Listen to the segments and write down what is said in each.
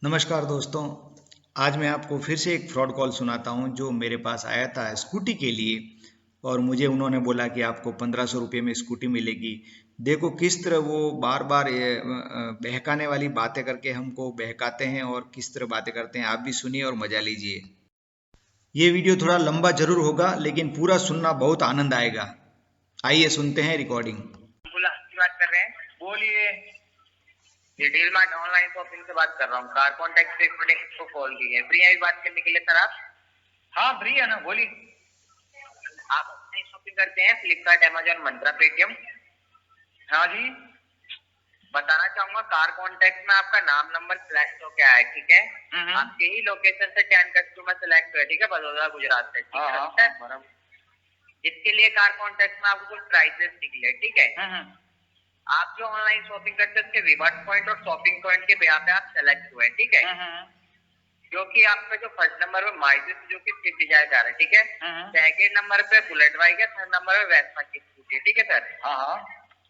नमस्कार दोस्तों। आज मैं आपको फिर से एक फ्रॉड कॉल सुनाता हूं जो मेरे पास आया था स्कूटी के लिए। और मुझे उन्होंने बोला कि आपको 1500 रुपये में स्कूटी मिलेगी। देखो किस तरह वो बार बार बहकाने वाली बातें करके हमको बहकाते हैं और किस तरह बातें करते हैं। आप भी सुनिए और मजा लीजिए। ये वीडियो थोड़ा लंबा जरूर होगा लेकिन पूरा सुनना बहुत आनंद आएगा। आइए सुनते हैं रिकॉर्डिंग। बात कर रहे हैं, बोलिए। ये डील मार्ट ऑनलाइन शॉपिंग से बात कर रहा हूँ। कार कॉन्टैक्ट रिकॉर्डिंग को कॉल की है। फ्री है बात करने के लिए सर आप? हाँ फ्री है ना, बोलिए। आप ऑनलाइन शॉपिंग करते हैं फ्लिपकार्ट, अमेजोन, मंत्रा, पेटीएम? हाँ जी। बताना चाहूंगा कार कॉन्टैक्ट में आपका नाम नंबर सिलेक्ट हो गया है, ठीक है। आपके ही लोकेशन से 10 कस्टमर सिलेक्ट हुए, ठीक है, बड़ौदा गुजरात से, ठीक है। इसके लिए कार कॉन्टैक्ट में आपको कुछ प्राइसेस निकले, ठीक है। आप जो ऑनलाइन शॉपिंग करते हैं उसके रिवर्स पॉइंट और शॉपिंग पॉइंट के बिहार पे आप सेलेक्ट हुए, ठीक है। जो कि आपका जो फर्स्ट नंबर पे Maruti Suzuki Swift Dzire car है, ठीक है। सेकंड नंबर पे बुलेट बाइक है, थर्ड नंबर पे वेस्पा की स्कूटी है, ठीक है सर।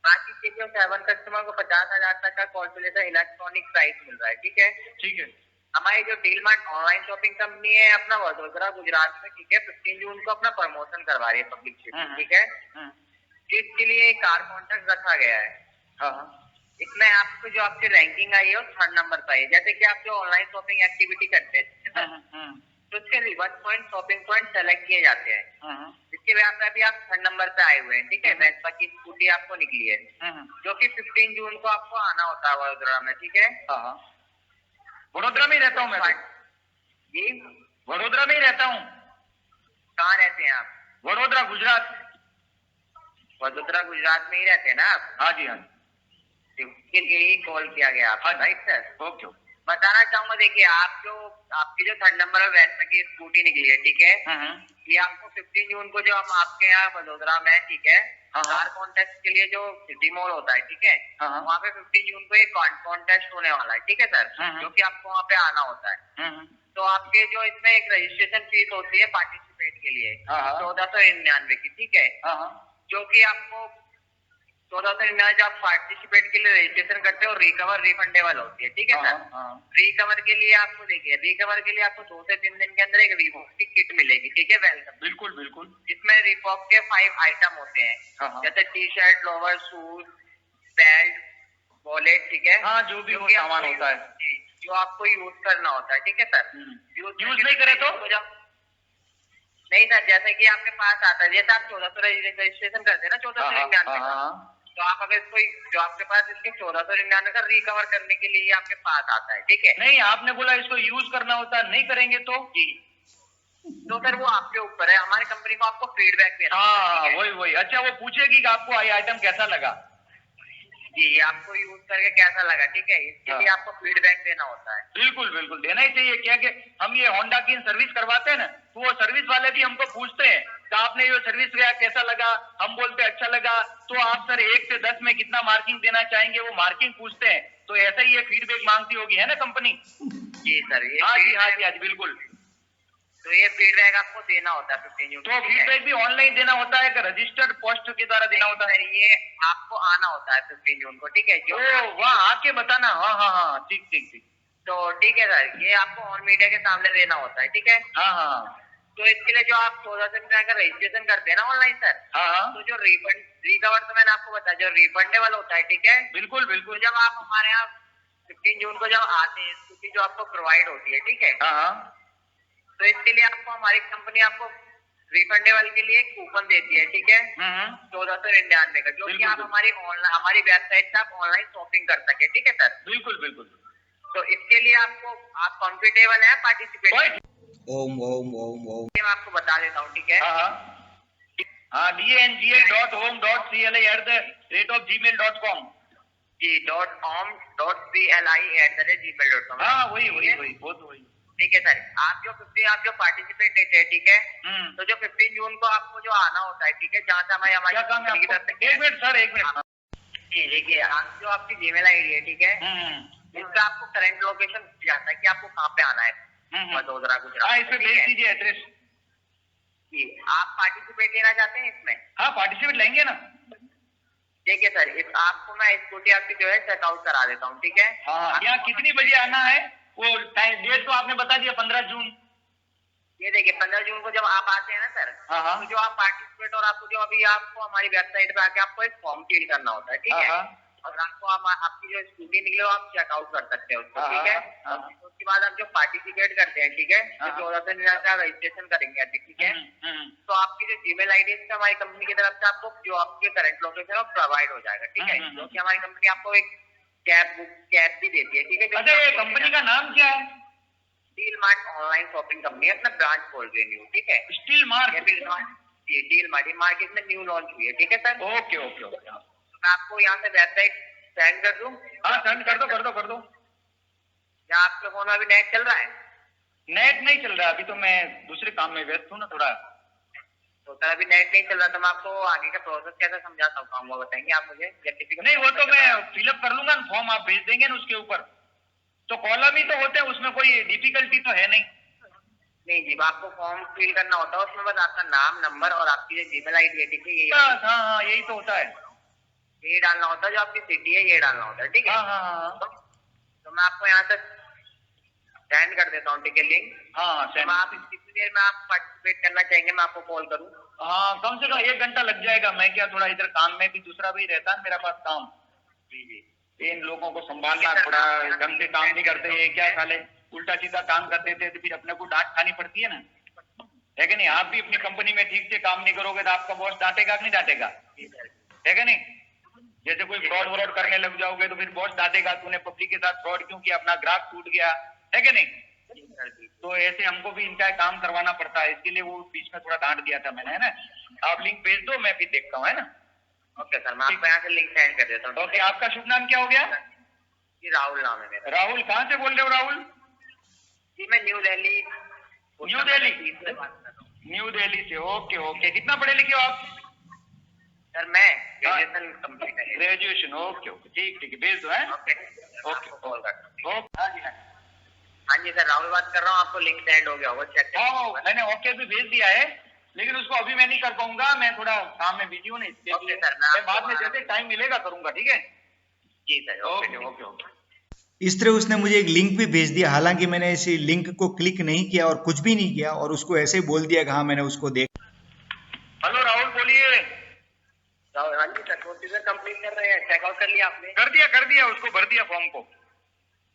बाकी चीजों 7 कस्टमर को 50,000 तक का कॉन्फिडेंस इलेक्ट्रॉनिक प्राइस मिल रहा है, ठीक है। ठीक है। हमारी जो deal mart online shopping company है अपना वडोदरा गुजरात में, ठीक है, 15 जून को अपना प्रमोशन करवा रही है पब्लिक से, ठीक है। इसके लिए कार कॉन्टैक्ट रखा गया है। इसमें आपको जो आपकी रैंकिंग आई है वो 3rd नंबर पर है। जैसे कि आप जो ऑनलाइन शॉपिंग एक्टिविटी करते हैं तो उसके reverse point shopping point select किए जाते हैं। इसके बाद में अभी आप 3rd नंबर पे आए हुए हैं, ठीक है। वेस्पा की स्कूटी आपको निकली है जो कि 15 जून को आपको आना होता है वडोदरा में, ठीक है। वडोदरा में ही रहता हूँ मैं जी। वडोदरा में ही रहता हूँ। कहाँ रहते हैं आप? वडोदरा गुजरात। वडोदरा गुजरात में ही रहते हैं ना आप? हाँ जी, हाँ जी। इसके लिए ही कॉल किया गया आपका, राइट सर? ओके। बताना चाहूंगा, देखिए आप जो आपकी जो 3rd नंबर वेस्पा की स्कूटी निकली है, ठीक है, ये आपको 15 जून को जो हम आपके यहाँ वडोदरा में, ठीक है, कार कॉन्टेस्ट के लिए जो सिटी मॉल होता है, ठीक है, वहाँ पे 15 जून को एक कॉन्टेस्ट होने वाला है, ठीक है सर, जो कि आपको वहाँ पे आना होता है। तो आपके जो इसमें एक रजिस्ट्रेशन फीस होती है पार्टिसिपेट के लिए 1499 की, ठीक है, जो कि आपको 1499 जब आप पार्टिसिपेट के लिए रजिस्ट्रेशन करते हो रिकवर रिफंडेबल होती है, ठीक है सर। रिकवर के लिए आपको देखिए, रिकवर के लिए आपको 2 से 3 दिन के अंदर एक रीबॉक की किट मिलेगी, ठीक है, वेलकम। बिल्कुल बिल्कुल। इसमें रीबॉक के 5 आइटम होते हैं, जैसे T shirt, lower, shoes, belt, wallet, ठीक है, हाँ जो भी सामान होता है जो आपको यूज करना होता है, ठीक है सर। यूज नहीं करे तो नहीं सर, जैसे कि आपके पास आता है, जैसे आप 1400 रजिस्ट्रेशन करते हैं ना 1499 का, तो आप अगर इसको जो आपके पास इसके 1499 का रिकवर करने के लिए आपके पास आता है, ठीक है। नहीं, आपने बोला इसको यूज करना होता है, नहीं करेंगे तो जी, तो फिर वो आपके ऊपर है। हमारी कंपनी को आपको फीडबैक देना है। वही। अच्छा, वो पूछेगी कि आपको ये आइटम कैसा लगा जी, आपको यूज करके कैसा लगा, ठीक है, इसके लिए आपको फीडबैक देना होता है। बिल्कुल बिल्कुल देना ही चाहिए। क्या कि हम ये होंडा की सर्विस करवाते हैं ना, तो वो सर्विस वाले भी हमको पूछते हैं कि आपने ये सर्विस किया कैसा लगा, हम बोलते अच्छा लगा, तो आप सर 1 से 10 में कितना मार्किंग देना चाहेंगे, वो मार्किंग पूछते हैं। तो ऐसा ही ये फीडबैक मांगती होगी, है ना कंपनी? जी सर, हाँ जी बिल्कुल। तो ये फीडबैक आपको देना होता है 15 जून। तो फीडबैक भी ऑनलाइन देना होता है कि रजिस्टर्ड पोस्ट के द्वारा देना होता है? ये आपको आना होता है 15 जून को, ठीक है। जो वहाँ आके बताना। हाँ ठीक। तो ठीक है सर, ये आपको ऑन मीडिया के सामने देना होता है, ठीक है। हाँ। तो इसके लिए जो आप 1400 का रजिस्ट्रेशन करते हैं ना ऑनलाइन सर, तो जो रिकवर तो मैंने आपको बताया जो रिफंडेबल होता है, ठीक है। बिल्कुल। जब आप हमारे यहाँ 15 जून को जब आते हैं, स्कूटी जो आपको प्रोवाइड होती है, ठीक है, तो इसके लिए आपको हमारी कंपनी आपको रिफंडेबल के लिए एक कूपन देती है, ठीक है, 1499 का, जो कि आप हमारी वेबसाइट से आप ऑनलाइन शॉपिंग कर सके, ठीक है सर। बिल्कुल। तो इसके लिए आप कंफर्टेबल है पार्टिसिपेट? ओम ओम ओम ओम। मैं आपको बता देता हूँ, ठीक है। dngl.home.cli@gmail.com जी .com.cli@gmail.com। हाँ वही ठीक है सर। आप जो पार्टिसिपेट देते हैं, ठीक है, तो जो 15 जून को आपको जो आना होता है, ठीक है, जहाँ से हमारी कंपनी की तरफ से। एक मिनट जी, देखिए आप जो आपकी जीमेल आईडी है, ठीक है, इसका आपको करंट लोकेशन जाता है कि आपको कहाँ पे आना है वडोदरा गुजरात। इसमें भेज दीजिए एड्रेस जी। आप पार्टिसिपेट लेना चाहते हैं इसमें? हाँ पार्टिसिपेट लेंगे ना। देखिए सर, आपको मैं स्कूटी आपकी जो है चेकआउट करा देता हूँ, ठीक है। हाँ, यहाँ कितनी बजे आना है? वो डेट तो आपने बता दिया 15 जून। ये देखिए 15 जून को जब आप आते हैं ना सर, हाँ तो जो आप पार्टिसिपेट और आपको जो अभी आपको हमारी वेबसाइट पे आके आपको एक फॉर्म फिल करना होता है, ठीक है। और आपको आपकी जो स्कूटी निकले वो आप चेकआउट कर सकते हैं उसको, ठीक है। उसके बाद आप जो पार्टिसिपेट करते हैं, ठीक है, जो 14 से रजिस्ट्रेशन करेंगे अभी, ठीक है। तो आपकी जो जीमेल आईडी है हमारी कंपनी की तरफ से आपको जो आपके करंट लोकेशन है वो प्रोवाइड हो जाएगा, ठीक है। क्योंकि हमारी कंपनी आपको एक कैब भी देती है, ठीक है। अच्छा, ये कंपनी का नाम क्या है? Deal mart online shopping company है, अपना ब्रांच खोल रही है न्यू, ठीक है। स्टील मार्ट, जी डील मार्ट, ये मार्केट में न्यू लॉन्च हुई है, ठीक है सर। Okay okay okay. तो मैं आपको यहाँ से वेबसाइट सेंड कर दूं? हाँ सेंड कर दो कर दो कर दो। क्या आपके फोन में अभी नेट चल रहा है? नेट नहीं चल रहा, अभी तो मैं दूसरे काम में व्यस्त हूँ ना थोड़ा। तो सर अभी नेट नहीं चल रहा, तो मैं आपको आगे का प्रोसेस कैसे समझा सकता हूँ वो बताएंगे आप मुझे? नहीं वो तो मैं फिलअप कर लूंगा, फॉर्म आप भेज देंगे ना उसके ऊपर, तो कॉलम ही तो होते हैं, उसमें कोई डिफिकल्टी तो है नहीं। नहीं जी, आपको फॉर्म फिल करना होता है, उसमें बस आपका नाम, नंबर और आपकी जो जीमेल आईडी है, ठीक है, यही। हाँ यही तो होता है, यही डालना होता है, जो आपकी सिटी है ये डालना होता है, ठीक है। हाँ। तो मैं आपको यहाँ से सेंड कर देता हूँ, ठीक है, लिंक। हाँ तो आप कितनी देर में आप पार्टिसिपेट करना चाहेंगे, मैं आपको कॉल करूँ? हाँ कम से कम 1 घंटा लग जाएगा। मैं क्या थोड़ा इधर काम में भी दूसरा भी रहता है मेरा पास काम। जी इन लोगों को संभालना, थोड़ा ढंग से काम नहीं करते, ये क्या साले उल्टा सीधा काम करते थे तो फिर अपने को डांट खानी पड़ती है ना, है कि नहीं। आप भी अपनी कंपनी में ठीक से काम नहीं करोगे तो आपका बॉस डांटेगा कि नहीं डांटेगा, है कि नहीं। जैसे कोई फ्रॉड व्रॉड करने लग जाओगे तो फिर बॉस डांटेगा, तूने पब्लिक के साथ फ्रॉड क्यों किया, अपना ग्राहक टूट गया, है कि नहीं। तो ऐसे हमको भी इनका काम करवाना पड़ता है, इसके लिए वो बीच में थोड़ा डांट दिया था मैंने, है ना। आप लिंक भेज दो, मैं भी देखता हूँ, है ना। ओके सर, मैं आपको यहाँ से लिंक सेंड कर देता हूँ। ओके, आपका शुभ नाम क्या हो गया? जी राहुल नाम है मेरा। राहुल, कहाँ से बोल रहे हो राहुल? जी मैं न्यू दिल्ली। न्यू दिल्ली से, ओके ओके। कितना पढ़े लिखे हो आप? सर मैं ग्रेजुएशन कंप्लीट है। ग्रेजुएशन, ओके ओके, ठीक ठीक है, भेज दो, है। ओके ओके कॉल करता हूँ। हाँ जी सर, राहुल बात कर रहा हूँ, आपको लिंक सेंड हो गया होगा, चेक हाँ मैंने ओके भी भेज दिया है, लेकिन उसको अभी मैं नहीं कर पाऊंगा, मैं थोड़ा काम में बिजी हूँ ना, इसके लिए मैं बाद में जैसे टाइम मिलेगा करूंगा, ठीक है। जी सर, ओके ओके ओके। इस तरह उसने मुझे एक लिंक भी भेज दिया, हालांकि मैंने इसी लिंक को क्लिक नहीं किया और कुछ भी नहीं किया, और उसको ऐसे ही बोल दिया कि हाँ मैंने उसको देखा। हेलो राहुल, बोलिए। हाँ जी सर, प्रोसीजर कंप्लीट कर रहे हैं, चेकआउट कर लिया आपने? कर दिया, उसको भर दिया फॉर्म को।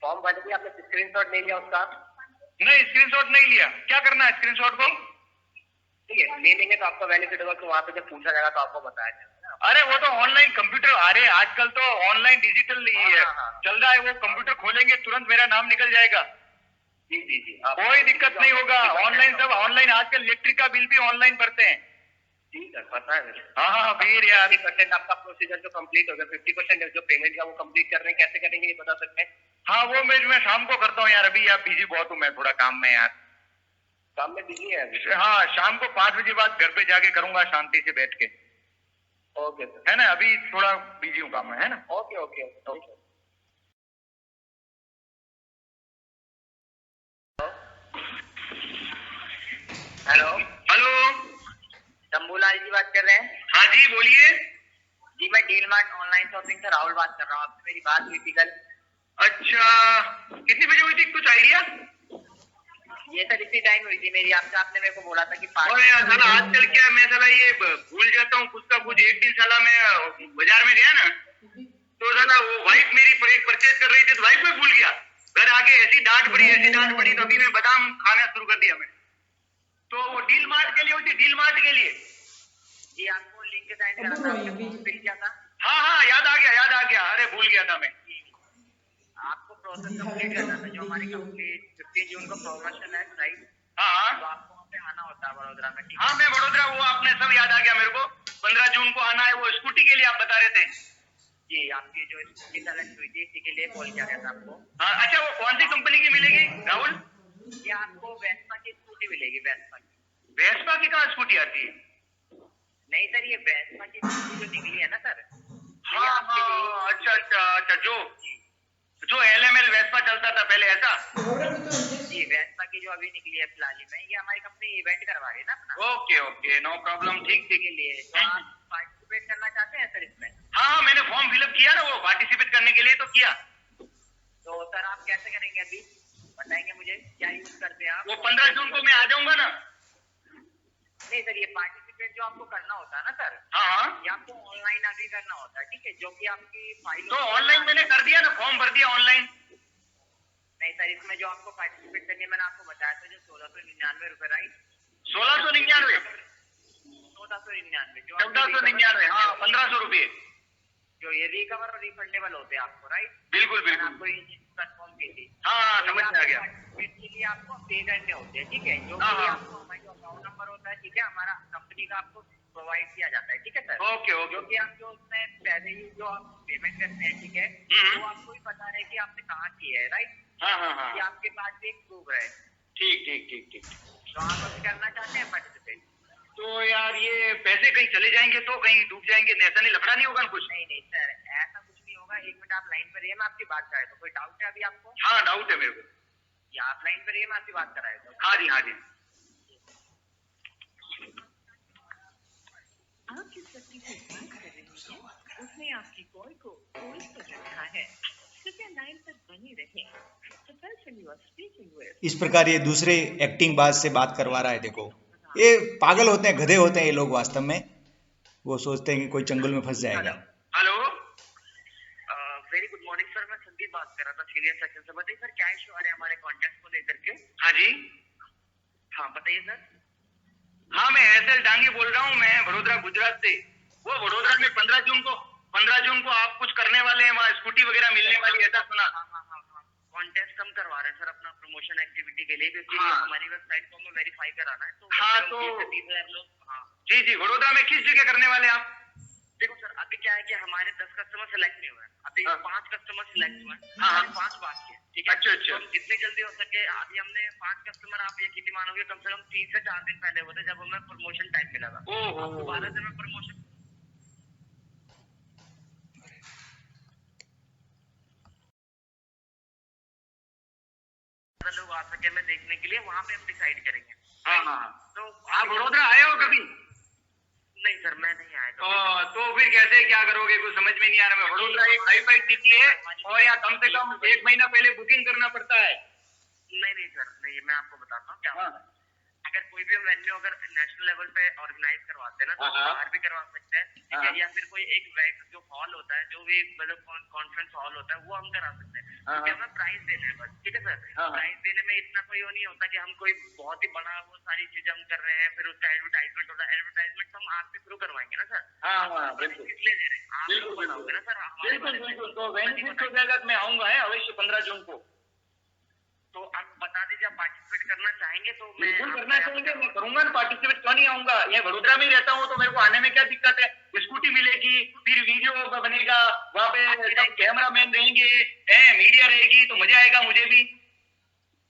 फॉर्म भर दिया आपने, स्क्रीनशॉट ले लिया उसका? नहीं स्क्रीनशॉट नहीं लिया, क्या करना है स्क्रीनशॉट को? ठीक है, ले लेंगे तो आपका बेनिफिट होगा कि वहाँ पे जब पूछा जाएगा तो आपको बताया जाएगा। अरे वो तो ऑनलाइन कंप्यूटर, अरे आजकल तो ऑनलाइन डिजिटल चल रहा है, वो कंप्यूटर खोलेंगे तुरंत मेरा नाम निकल जाएगा। जी जी जी, कोई दिक्कत नहीं होगा, ऑनलाइन सब ऑनलाइन, आजकल इलेक्ट्रिक का बिल भी ऑनलाइन भरते हैं। जी सर, पता है। हाँ फिर यार 50% आपका प्रोसीजर जो कंप्लीट हो गया, 50% जो पेमेंट का वो कंप्लीट कर रहे हैं, कैसे करेंगे ये बता सकते हैं? हाँ वो मैं शाम को करता हूँ यार, अभी यार बिजी बहुत हूँ मैं थोड़ा काम में यार। काम में बिजी है अभी? हाँ शाम को 5 बजे बाद घर पे जाके करूंगा शांति से बैठ के। ओके सर, है ना, अभी थोड़ा बिजी हूँ काम में, है ना। Okay okay okay. Hello hello, Shambhulal ji बात कर रहे हैं? हाँ जी बोलिए। जी मैं डील मार्ट ऑनलाइन शॉपिंग से राहुल बात कर रहा हूँ, आपसे मेरी बात हुई थी कल। अच्छा, कितनी बजे हुई थी, कुछ आइडिया? ये सर इसी टाइम हुई थी मेरी आपसे, आपने मेरे को बोला था कि और यार साला आजकल क्या मैं साला ये भूल जाता हूँ कुछ का कुछ। एक दिन साला मैं बाजार में गया ना, तो साला वो वाइफ मेरी परचेज कर रही थी तो वाइफ को भूल गया, घर आके ऐसी डांट पड़ी तो अभी मैं बादाम खाना शुरू कर दिया मैं। तो वो डील मार्ट के लिए होती, डील मार्ट के लिए। जी आपको लिंक सेंड करा था, आपने फिल किया था? हाँ याद आ गया, अरे भूल गया था मैं। आपको प्रोसेस कंप्लीट करना था, जो हमारी कंपनी 15 जून को प्रमोशन है, राइट? हाँ तो आपको वहाँ पे आना होता है बड़ोदरा में, ठीक? हाँ मैं बड़ोदरा, वो आपने सब याद आ गया मेरे को। 15 जून को आना है, वो स्कूटी के लिए आप बता रहे थे। जी आपकी जो स्कूटी सेलेक्ट हुई थी इसी के लिए कॉल किया गया था आपको। हाँ अच्छा, वो कौन सी कंपनी की मिलेगी राहुल? ये आपको वेस्पा की स्कूटी मिलेगी, वेस्पा की। वेस्पा की कहाँ स्कूटी आती है? नहीं सर, ये वेस्पा की स्कूटी जो निकली है ना सर। हाँ अच्छा, जो LML वेस्पा चलता था पहले, ऐसा? जी वेस्पा की जो अभी निकली है फिलहाल में, ये हमारी कंपनी इवेंट करवा रही है ना अपना। ओके नो प्रॉब्लम, ठीक के लिए तो आप पार्टिसिपेट करना चाहते हैं सर इसमें? हाँ मैंने फॉर्म फिलअप किया ना, वो पार्टिसिपेट करने के लिए तो किया। तो सर आप कैसे करेंगे अभी? बताएंगे मुझे क्या यूज करते हैं आप? वो 15 जून को मैं आ जाऊंगा ना। नहीं सर, ये पार्टिसिपेट जो आपको करना होता है ना सर, हाँ, ये आपको ऑनलाइन अभी करना होता है, ठीक है, जो कि आपकी फाइल तो ऑनलाइन मैंने कर दिया ना, फॉर्म भर दिया ऑनलाइन। नहीं सर, इसमें जो आपको पार्टिसिपेट करनी है मैंने आपको बताया था, जो 1699 रुपए, राइट? 1699, 1499, जो 1499, हाँ 1500 रुपये, जो ये रिकवर और रिफंडेबल होते हैं आपको, राइट? बिल्कुल मैंने बिल्कुल। आपको ये चीज कंफर्म की थी। हाँ, तो समझ में आ गया। पार्टिसिपेट के लिए आपको पे करने होते हैं, ठीक है, जो हाँ, कि हाँ। आपको हमारा जो अकाउंट नंबर होता है, ठीक है, हमारा कंपनी का आपको प्रोवाइड किया जाता है, ठीक है सर? Okay okay. जो कि आप जो उसमें पैसे जो आप पेमेंट करते हैं, ठीक है, वो आपको भी पता रहे कि आपने कहाँ की है, राइट? हाँ हाँ हाँ, कि आपके पास भी एक प्रूफ है। ठीक ठीक ठीक ठीक। तो आप अभी करना चाहते हैं पार्टिसिपेट? तो यार ये पैसे कहीं चले जाएंगे तो कहीं डूब जाएंगे, ऐसा नहीं लफड़ा नहीं होगा ना कुछ? नहीं नहीं सर, ऐसा कुछ नहीं होगा। एक मिनट आप लाइन पर रहिए, मैं आपकी बात कराए। तो कोई डाउट है अभी आपको? हाँ डाउट है मेरे को। या आप लाइन पर रहिए, मैं आपकी बात कराए तो। हाँ जी हाँ जी। आप जिस व्यक्ति से बात कर रहे हैं उसने आपकी कॉल को होल्ड पर रखा है, कृपया लाइन पर बने रहें। The person you are speaking with इस प्रकार ये दूसरे एक्टिंग बाज से बात करवा रहा है। देखो ये पागल होते हैं, गधे होते हैं ये लोग वास्तव में। वो सोचते हैं कि कोई चंगुल में फंस जाएगा। Hello, very good morning sir, मैं संदीप बात कर रहा था सीनियर सेक्शन से। बताइए सर, क्या इशू आ रहे हैं हमारे कॉन्टेक्ट को लेकर के? हाँ जी। हाँ बताइए सर। हाँ मैं एसएल डांगी बोल रहा हूँ, मैं वडोदरा गुजरात से। वो वडोदरा में 15 जून को आप कुछ करने वाले हैं, वहाँ स्कूटी वगैरह मिलने वाली, ऐसा सुना। कॉन्टेस्ट हम करवा रहे हैं सर अपना प्रमोशन एक्टिविटी के लिए, क्योंकि हाँ। हमारी वेबसाइट को हमें वेरीफाई कराना है। तो हाँ, तो 30,000 लोग। हाँ जी जी, वडोदरा में किस जगह करने वाले हैं आप? देखो सर, अभी क्या है कि हमारे 10 कस्टमर सिलेक्ट नहीं हुए हैं, अभी हाँ। 5 कस्टमर सिलेक्ट हुए हैं। हाँ। 5 बाकी है, ठीक है। अच्छा अच्छा। तो जितनी जल्दी हो सके, अभी हमने 5 कस्टमर, आप यकीन मानोगे, कम से कम 3 से 4 दिन पहले होते जब हमें प्रमोशन टाइम मिला था। ओहो। अब दोबारा से मैं प्रमोशन लोग आ सके मैं देखने के लिए, वहाँ पे हम डिसाइड करेंगे। हाँ हाँ। तो आप वडोदरा आए हो कभी? नहीं सर, मैं नहीं आया कभी। तो फिर कैसे क्या करोगे, कुछ समझ में नहीं आ रहा। मैं वडोदरा एक हाई फाई सिटी है और यहाँ कम से कम 1 महीना पहले बुकिंग करना पड़ता है। नहीं सर, नहीं, मैं आपको बताता हूँ क्या हाँ। होता है। अगर कोई भी वेन्यू अगर नेशनल लेवल पे ऑर्गेनाइज करवाते हैं ना, तो हाँ। बाहर भी करवा सकते हैं, ठीक है, हाँ। या फिर कोई एक जो हॉल होता है, जो भी मतलब कॉन्फ्रेंस हॉल होता है, वो हम करा सकते हैं। हाँ। क्योंकि हमें प्राइस देने हैं बस, ठीक है सर। हाँ। प्राइस देने में इतना कोई वो नहीं होता कि हम कोई बहुत ही बड़ा वो सारी चीजें हम कर रहे हैं, फिर उसका एडवर्टाइजमेंट होता है। एडवर्टाइजमेंट हम आपके थ्रू करवाएंगे ना सर। हाँ आप हाँ, प्राइस बिल्कुल किस लिए दे रहे हैं, आप बिल्कुल लोग बताओगे ना सर हमारे बिल्कुल बारे में। बिल्कुल। तो वेन्यू फिक्स हो जाएगा तो मैं आऊंगा है अवश्य 15 जून को। तो आप बता दीजिए, आप पार्टिसिपेट करना चाहेंगे तो मैं बिल्कुल करना चाहेंगे, मैं करूंगा ना पार्टिसिपेट, क्यों नहीं आऊंगा। ये वडोदरा में ही रहता हूँ तो मेरे को आने में क्या दिक्कत है। स्कूटी मिलेगी, फिर वीडियो बनेगा, वहाँ पे सब कैमरा मैन रहेंगे, मीडिया रहेगी, तो मजा आएगा मुझे भी।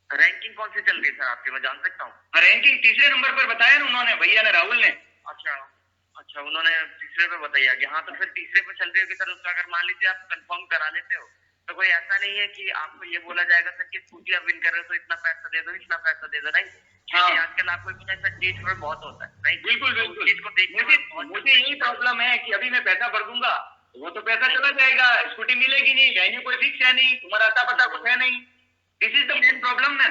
रैंकिंग कौन सी चल रही है सर आपकी, मैं जान सकता हूँ? रैंकिंग तीसरे नंबर पर बताया ना उन्होंने, भैया ने, राहुल ने। अच्छा, उन्होंने तीसरे पे बताया कि हाँ, तो फिर तीसरे पे चल रही होगी सर। उसका अगर मान लीजिए आप कंफर्म करा लेते हो, तो कोई ऐसा नहीं है कि आपको ये बोला जाएगा सर कि स्कूटी आप विन कर रहे हो तो इतना पैसा दे दो, इतना पैसा दे दो, नहीं। हाँ। आजकल आपको कुछ ऐसा चीज पर बहुत होता है, नहीं। बिल्कुल बिल्कुल। चीज को देखने मुझे यही प्रॉब्लम है कि अभी मैं पैसा भर दूंगा, वो तो पैसा चला जाएगा, स्कूटी मिलेगी नहीं, वेन्यू कोई फिक्स है नहीं, तुम्हारा अता पता कुछ है नहीं। This is the main problem ना।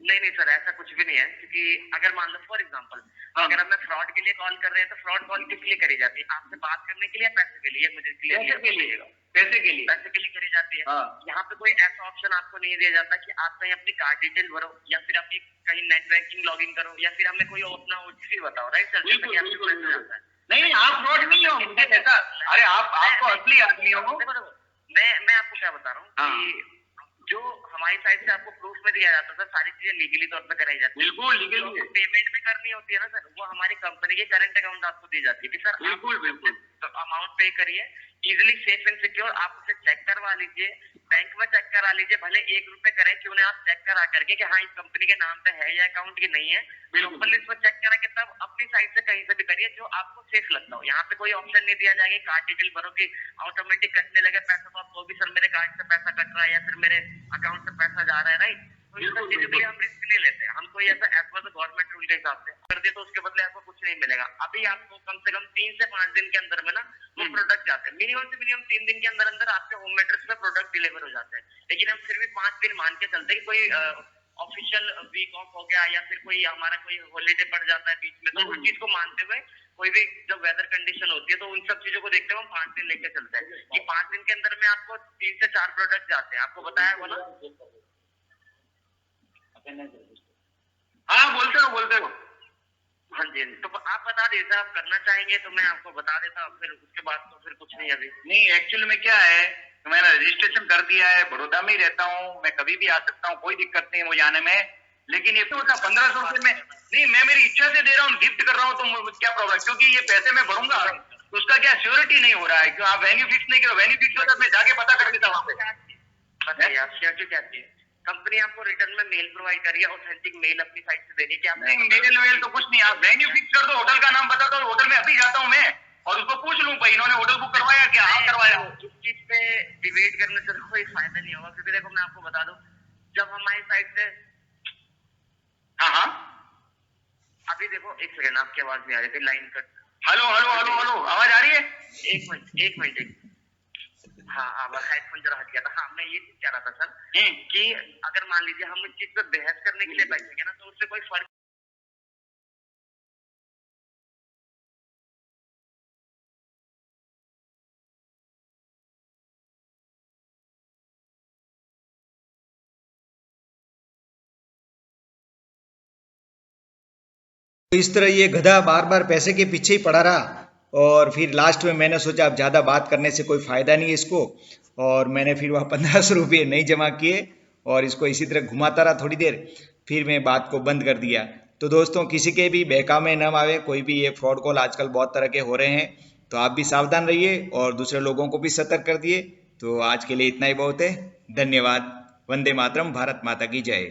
नहीं सर, ऐसा कुछ भी नहीं है। क्योंकि अगर मान लो फॉर एग्जांपल, अगर हमें फ्रॉड के लिए कॉल कर रहे हैं, तो फ्रॉड कॉल किस लिए करी जाती है? आपसे बात करने के लिए, पैसे के लिए? मुझे क्लियर पैसे के लिए करी जाती है। हाँ। यहाँ पे कोई ऐसा ऑप्शन आपको नहीं दिया जाता कि आप कहीं अपनी कार्ड डिटेल भरो, या फिर अपनी कहीं नेट बैंकिंग लॉग इन करो, या फिर हमें कोई अपना ओटीपी बताओ, राइट सर? नहीं, आप फ्रॉड नहीं हो, मुझे ऐसा। अरे आपको असली आदमी हो। मैं आपको क्या बता रहा हूँ हाँ। कि जो हमारी साइड से आपको प्रूफ में दिया जाता है, सारी चीजें लीगली तौर पे कराई जाती है। बिल्कुल लीगल है। पेमेंट भी करनी होती है ना सर, वो हमारी कंपनी के करंट अकाउंट आपको दी जाती है कि सर बिल्कुल अमाउंट पे करिए, इजिली सेफ एंड सिक्योर। आप उसे चेक करवा लीजिए, बैंक में चेक करा लीजिए, भले 1 रुपए करें, क्यों नहीं, आप चेक करा करके कि हाँ इस कंपनी के नाम पे है या अकाउंट की नहीं है, प्रॉपरली इसको चेक करा के तब अपनी साइड से कहीं से भी करिए जो आपको सेफ लगता हो। यहाँ पे कोई ऑप्शन नहीं दिया जाएगा कार्ड डिटेल भरो कि ऑटोमेटिक कटने लगे पैसा, तो आप तो भी सर मेरे कार्ड से पैसा कट रहा है या फिर मेरे अकाउंट से पैसा जा रहा है, राइट। तो इस सब चीजों के लिए हम रिस्क नहीं लेते। हम कोई ऐसा एज पर गवर्नमेंट रूल के हिसाब से कर दिए तो उसके बदले आपको कुछ नहीं मिलेगा। अभी आपको कम से कम 3 से 5 दिन के अंदर में ना वो प्रोडक्ट जाते हैं। मिनिमम से मिनिमम 3 दिन के अंदर अंदर आपके होम एड्रेस पे प्रोडक्ट डिलीवर हो जाते हैं। लेकिन हम फिर भी 5 दिन मान के चलते हैं कि कोई ऑफिशियल वीक ऑफ हो गया या फिर कोई हमारा कोई हॉलीडे पड़ जाता है बीच में, तो उस चीज को मानते हुए कोई भी जब वेदर कंडीशन होती है तो उन सब चीजों को देखते हुए हम 5 दिन लेके चलते हैं कि 5 दिन के अंदर में आपको 3 से 4 प्रोडक्ट जाते हैं। आपको बताया वो ना? हाँ बोलते हो। हाँ जी, तो आप बता दीजिए, आप करना चाहेंगे तो मैं आपको बता देता हूँ, फिर उसके बाद तो फिर कुछ नहीं। अभी नहीं, एक्चुअली में क्या है, मैंने रजिस्ट्रेशन कर दिया है, बड़ौदा में ही रहता हूँ, मैं कभी भी आ सकता हूँ, कोई दिक्कत नहीं है मुझे आने में। लेकिन ये तो होता 1500 रुपए में नहीं, मैं मेरी इच्छा से दे रहा हूँ, गिफ्ट कर रहा हूँ, तो क्या प्रॉब्लम? क्योंकि ये पैसे मैं भरूंगा तो उसका क्या श्योरिटी नहीं हो रहा है। क्यों आप वेन्यू फिक्स नहीं करो? वेन्यू फिक्स होता मैं जाके पता कर देता वहाँ पे। बताइए आप श्योरिटी क्या चाहिए? कंपनी आपको रिटर्न में मेल प्रोवाइड करिए, ऑथेंटिक मेल अपनी साइट से देनी है कि आप मेल तो कुछ नहीं, आप वेन्यू फिक्स कर दो, होटल का नाम बता दो, होटल में अभी जाता हूँ मैं और उसको पूछ लूँ भाई इन्होंने होटल बुक करवाया क्या? हाँ करवाया। इस चीज पे डिबेट करने से कोई फायदा नहीं होगा, क्योंकि देखो मैं आपको बता दूं, जब हमारी साइड से हाँ अभी देखो, एक सेकंड, आपकी आवाज नहीं आ रही थी, लाइन कट। हेलो आवाज आ रही है? एक मिनट हाँ, हेडफोन जरा हट गया था। हाँ, मैं ये चीज कह रहा था सर कि अगर मान लीजिए हम इस चीज पे बहस करने के लिए बैठेंगे ना तो उससे कोई फर्क तो इस तरह ये गधा बार बार पैसे के पीछे ही पड़ा रहा और फिर लास्ट में मैंने सोचा अब ज़्यादा बात करने से कोई फ़ायदा नहीं है इसको, और मैंने फिर वह 1500 रुपये नहीं जमा किए और इसको इसी तरह घुमाता रहा थोड़ी देर, फिर मैं बात को बंद कर दिया। तो दोस्तों, किसी के भी बहकावे न आवे, कोई भी ये फ्रॉड कॉल आजकल बहुत तरह के हो रहे हैं, तो आप भी सावधान रहिए और दूसरे लोगों को भी सतर्क कर दिए। तो आज के लिए इतना ही बहुत है। धन्यवाद। वंदे मातरम। भारत माता की जय।